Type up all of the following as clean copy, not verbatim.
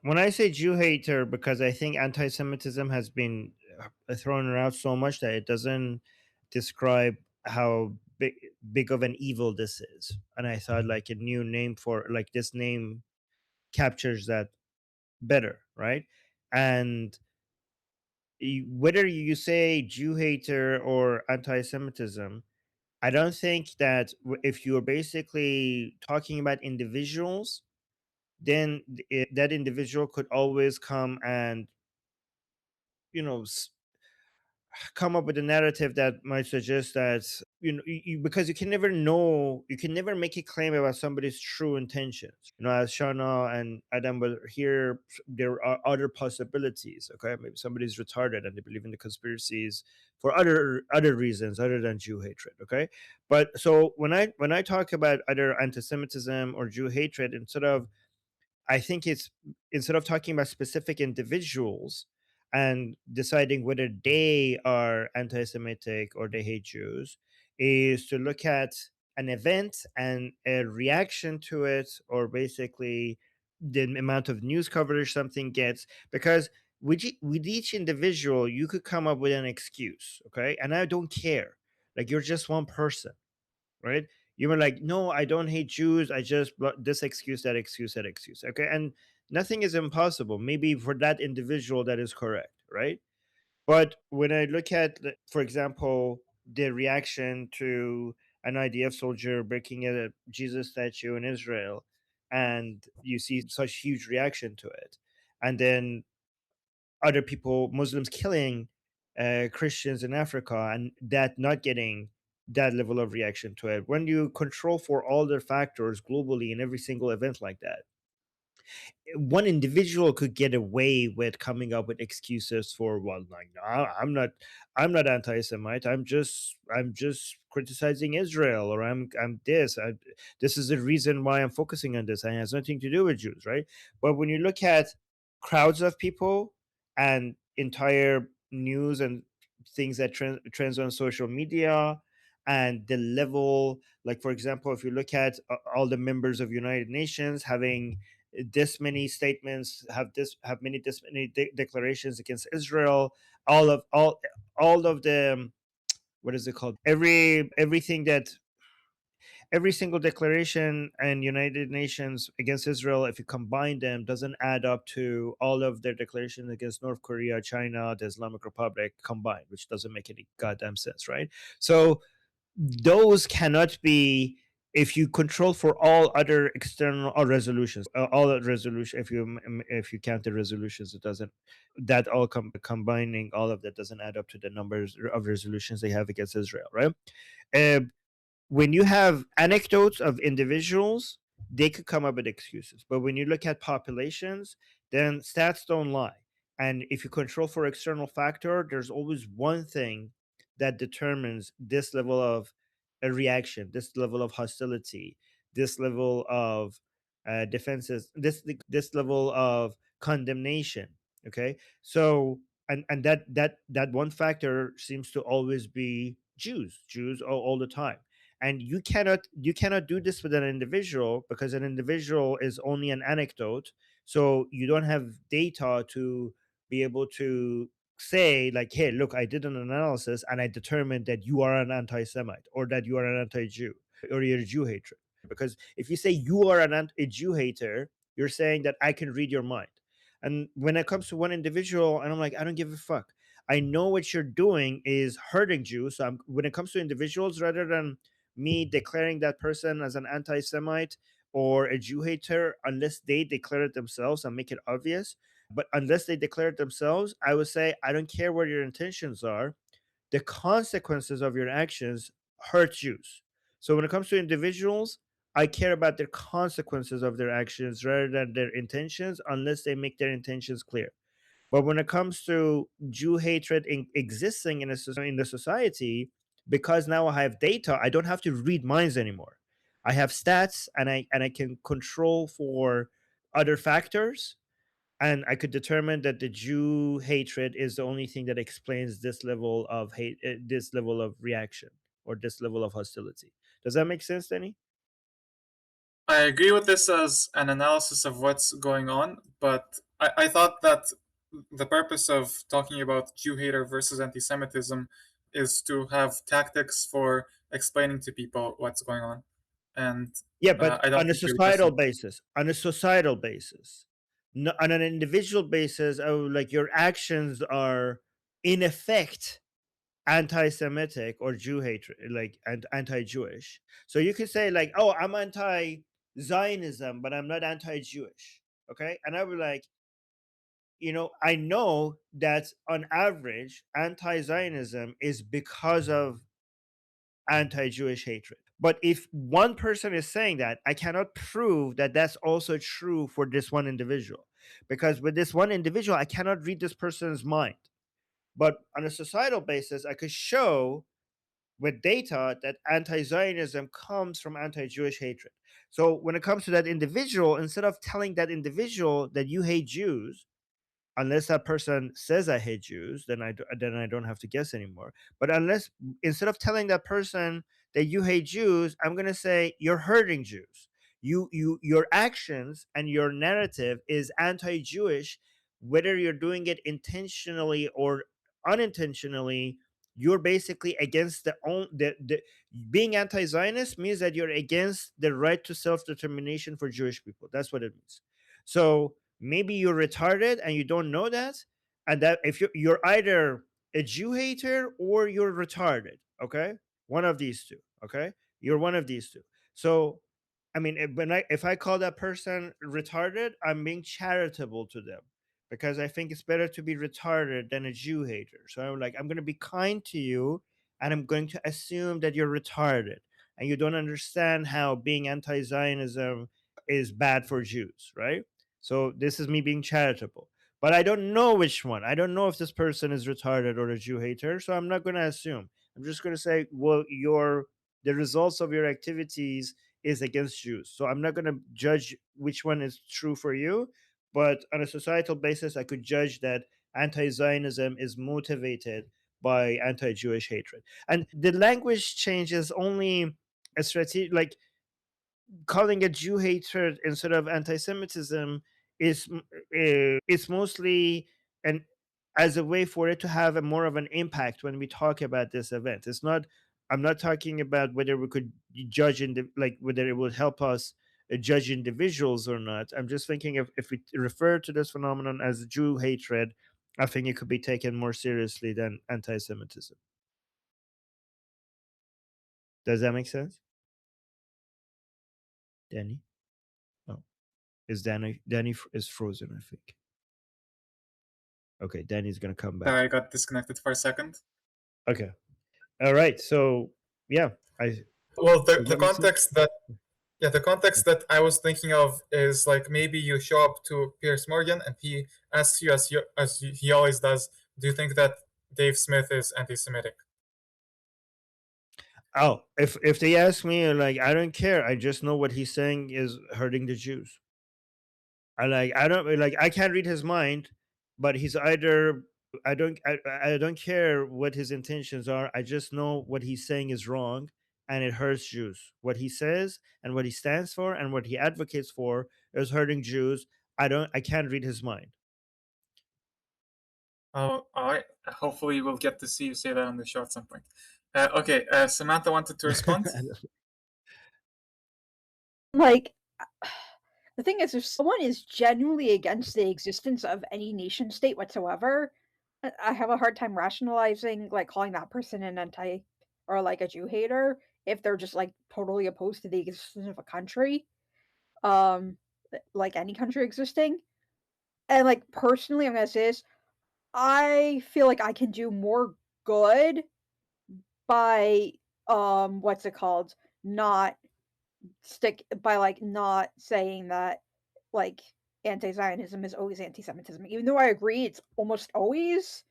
when I say Jew hater, because I think anti-Semitism has been thrown around so much that it doesn't describe how big of an evil this is. And I thought like a new name for like this name captures that better, right? And whether you say Jew hater or anti-Semitism, I don't think that if you're basically talking about individuals, then that individual could always come and you know come up with a narrative that might suggest that because you can never know, you can never make a claim about somebody's true intentions. As Shana and Adam were here, there are other possibilities. Okay, maybe somebody's retarded and they believe in the conspiracies for other reasons other than Jew hatred. Okay, but so when I talk about either anti-Semitism or Jew hatred, I think it's instead of talking about specific individuals and deciding whether they are anti Semitic or they hate Jews, is to look at an event and a reaction to it, or basically the amount of news coverage something gets. Because with each individual, you could come up with an excuse, okay? And I don't care. Like, you're just one person, right? You were like, no, I don't hate Jews. I just this excuse, that excuse, that excuse. Okay. And nothing is impossible. Maybe for that individual, that is correct, right? But when I look at, for example, the reaction to an IDF soldier breaking a Jesus statue in Israel, and you see such huge reaction to it, and then other people, Muslims killing Christians in Africa, and that not getting that level of reaction to it. When you control for all the factors globally in every single event like that, one individual could get away with coming up with excuses for, well, like, no, I'm not anti-Semite. I'm just criticizing Israel, or I'm this. This is the reason why I'm focusing on this, and it has nothing to do with Jews, right? But when you look at crowds of people and entire news and things that trends on social media, and the level, like for example, if you look at all the members of United Nations having this many statements, have this many declarations against Israel, all of the what is it called, everything that every single declaration and United Nations against Israel, if you combine them, doesn't add up to all of their declarations against North Korea, China, the Islamic Republic combined, which doesn't make any goddamn sense, right? So those cannot be, if you control for all other external or resolutions, all the resolution, if you count the resolutions, it doesn't, that all combining all of that doesn't add up to the numbers of resolutions they have against Israel, right? uh, when you have anecdotes of individuals, they could come up with excuses. But when you look at populations, then stats don't lie. And if you control for external factor, there's always one thing that determines this level of a reaction, this level of hostility, this level of defenses, this level of condemnation. Okay, so and that one factor seems to always be Jews all the time. And you cannot do this with an individual, because an individual is only an anecdote, so you don't have data to be able to say like, hey, look, I did an analysis and I determined that you are an anti-Semite, or that you are an anti-Jew, or you're a Jew hater. Because if you say you are a Jew hater, you're saying that I can read your mind. And when it comes to one individual, and I'm like, I don't give a fuck. I know what you're doing is hurting Jews. So when it comes to individuals, rather than me declaring that person as an anti-Semite or a Jew hater, unless they declare it themselves and make it obvious. But unless they declare it themselves, I would say, I don't care what your intentions are. The consequences of your actions hurt Jews. So when it comes to individuals, I care about the consequences of their actions rather than their intentions, unless they make their intentions clear. But when it comes to Jew hatred existing in the society, because now I have data, I don't have to read minds anymore. I have stats, and I can control for other factors, and I could determine that the Jew hatred is the only thing that explains this level of hate, this level of reaction, or this level of hostility. Does that make sense, Danny? I agree with this as an analysis of what's going on, but I thought that the purpose of talking about Jew hater versus anti-Semitism is to have tactics for explaining to people what's going on, and Yeah, but I don't on a think you're addressing. societal basis, on a societal basis, no, on an individual basis, oh, like your actions are in effect anti-Semitic or Jew hatred, like anti-Jewish. So you could say like, "Oh, I'm anti-Zionism, but I'm not anti-Jewish." Okay, and I would like, I know that on average, anti-Zionism is because of anti-Jewish hatred. But if one person is saying that, I cannot prove that that's also true for this one individual, because with this one individual, I cannot read this person's mind. But on a societal basis, I could show with data that anti-Zionism comes from anti-Jewish hatred. So when it comes to that individual, instead of telling that individual that you hate Jews, unless that person says I hate Jews, then I don't have to guess anymore. But unless, instead of telling that person that you hate Jews, I'm gonna say you're hurting Jews. Your actions and your narrative is anti-Jewish, whether you're doing it intentionally or unintentionally. You're basically against the being anti-Zionist means that you're against the right to self-determination for Jewish people. That's what it means. So maybe you're retarded and you don't know that, and that if you're either a Jew hater or you're retarded. Okay, one of these two. Okay, you're one of these two. So I mean, if I call that person retarded, I'm being charitable to them, because I think it's better to be retarded than a Jew hater. So I'm like, I'm going to be kind to you, and I'm going to assume that you're retarded and you don't understand how being anti-Zionism is bad for Jews, right? So this is me being charitable. But I don't know which one. I don't know if this person is retarded or a Jew hater, so I'm not going to assume. I'm just going to say, well, the results of your activities is against Jews. So I'm not going to judge which one is true for you, but on a societal basis, I could judge that anti-Zionism is motivated by anti-Jewish hatred. And the language change is only a strategy, like calling it Jew hatred instead of anti-Semitism is it's mostly an as a way for it to have a more of an impact when we talk about this event. It's not. I'm not talking about whether we could judge like whether it would help us judge individuals or not. I'm just thinking if we refer to this phenomenon as Jew hatred, I think it could be taken more seriously than anti-Semitism. Does that make sense, Danny? Oh, is Danny is frozen? I think. Okay, Danny's gonna come back. I got disconnected for a second. Okay. All right. So yeah, I Well, does the that make sense? context that yeah, the context that I was thinking of is like maybe you show up to Piers Morgan and he asks you, he always does, do you think that Dave Smith is anti-Semitic? Oh, if they ask me, like, I don't care. I just know what he's saying is hurting the Jews. I don't like I can't read his mind, but he's either I don't care what his intentions are. I just know what he's saying is wrong and it hurts Jews. What he says and what he stands for and what he advocates for is hurting Jews. I can't read his mind. Oh, all right. Hopefully, we'll get to see you say that on the show at some point. Okay, Samantha wanted to respond. Like, the thing is, if someone is genuinely against the existence of any nation state whatsoever, I have a hard time rationalizing, like, calling that person an anti or like a Jew hater if they're just like totally opposed to the existence of a country, um, like any country existing. And like personally, I'm gonna say this: I feel like I can do more good by what's it called? Not stick by like not saying that like anti-Zionism is always anti-Semitism. Even though I agree it's almost always,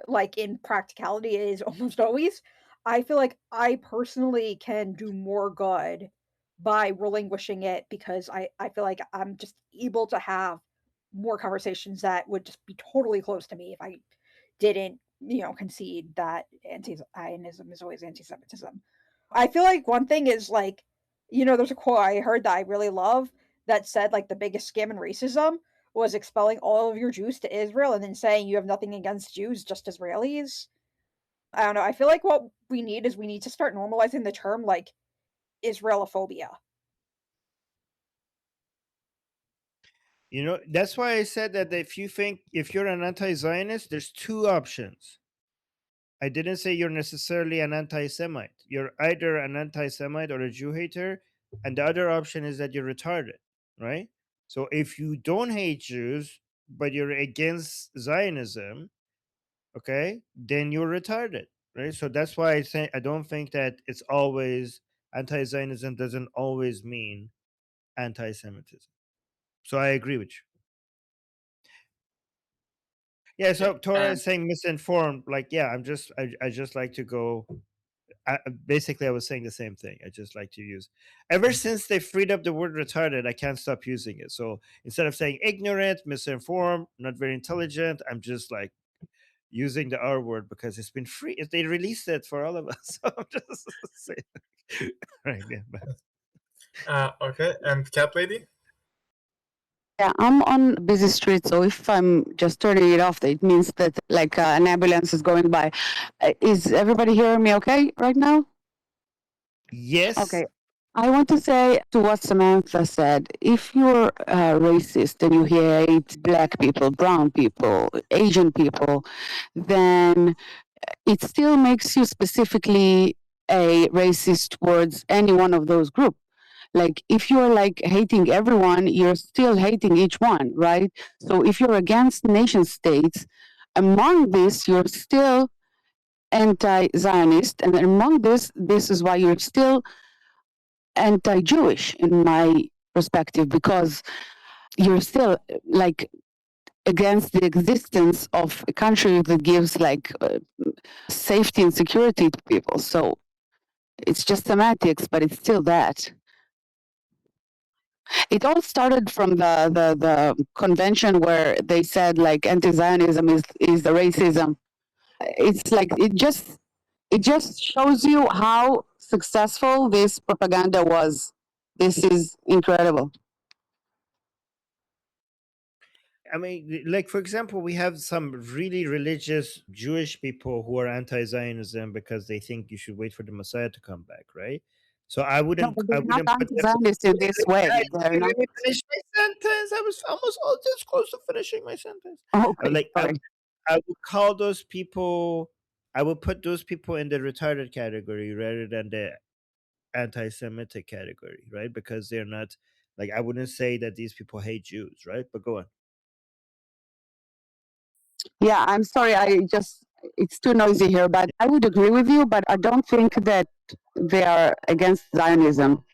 like in practicality, it is almost always. I feel like I personally can do more good by relinquishing it because I feel like I'm just able to have more conversations that would just be totally close to me if I didn't, concede that anti-Zionism is always anti-Semitism. I feel like one thing is like, there's a quote I heard that I really love that said like the biggest scam in racism was expelling all of your Jews to Israel and then saying you have nothing against Jews, just Israelis. I don't know. I feel like what we need to start normalizing the term like Israelophobia. You know, that's why I said that if you're an anti-Zionist, there's two options. I didn't say you're necessarily an anti-Semite. You're either an anti-Semite or a Jew hater, and the other option is that you're retarded, right? So if you don't hate Jews, but you're against Zionism, okay, then you're retarded, right? So that's why I don't think that it's always anti-Zionism doesn't always mean anti-Semitism. So I agree with you. Yeah, so Torah is saying misinformed. Like, yeah, I just like to go. Basically, I was saying the same thing. I just like to use. Ever since they freed up the word retarded, I can't stop using it. So instead of saying ignorant, misinformed, not very intelligent, I'm just like using the R word because it's been free. They released it for all of us. So I'm just saying. Right. Yeah. Okay, and Cat Lady? Yeah, I'm on a busy street, so if I'm just turning it off, it means that like an ambulance is going by. Is everybody hearing me okay right now? Yes. Okay. I want to say to what Samantha said, if you're racist and you hate black people, brown people, Asian people, then it still makes you specifically a racist towards any one of those groups. Like if you're like hating everyone, you're still hating each one, right? So if you're against nation states, among this, you're still anti-Zionist, and among this is why you're still anti-Jewish in my perspective, because you're still like against the existence of a country that gives like safety and security to people. So it's just semantics, but it's still that. It all started from the convention where they said like anti-Zionism is the racism. It's like it just shows you how successful this propaganda was. This is incredible. I mean, like for example, we have some really religious Jewish people who are anti-Zionism because they think you should wait for the Messiah to come back, right? So I No, wouldn't, but I they're not wouldn't put them. anti-Zionist in this way. Guys, They're let not. me finish my sentence. I was almost all this close to finishing my sentence. Okay, Like sorry. I would call those people. I would put those people in the retarded category rather than the anti-Semitic category, right? Because they're not like I wouldn't say that these people hate Jews, right? But go on. Yeah, I'm sorry. It's too noisy here, but I would agree with you, but I don't think that they are against Zionism.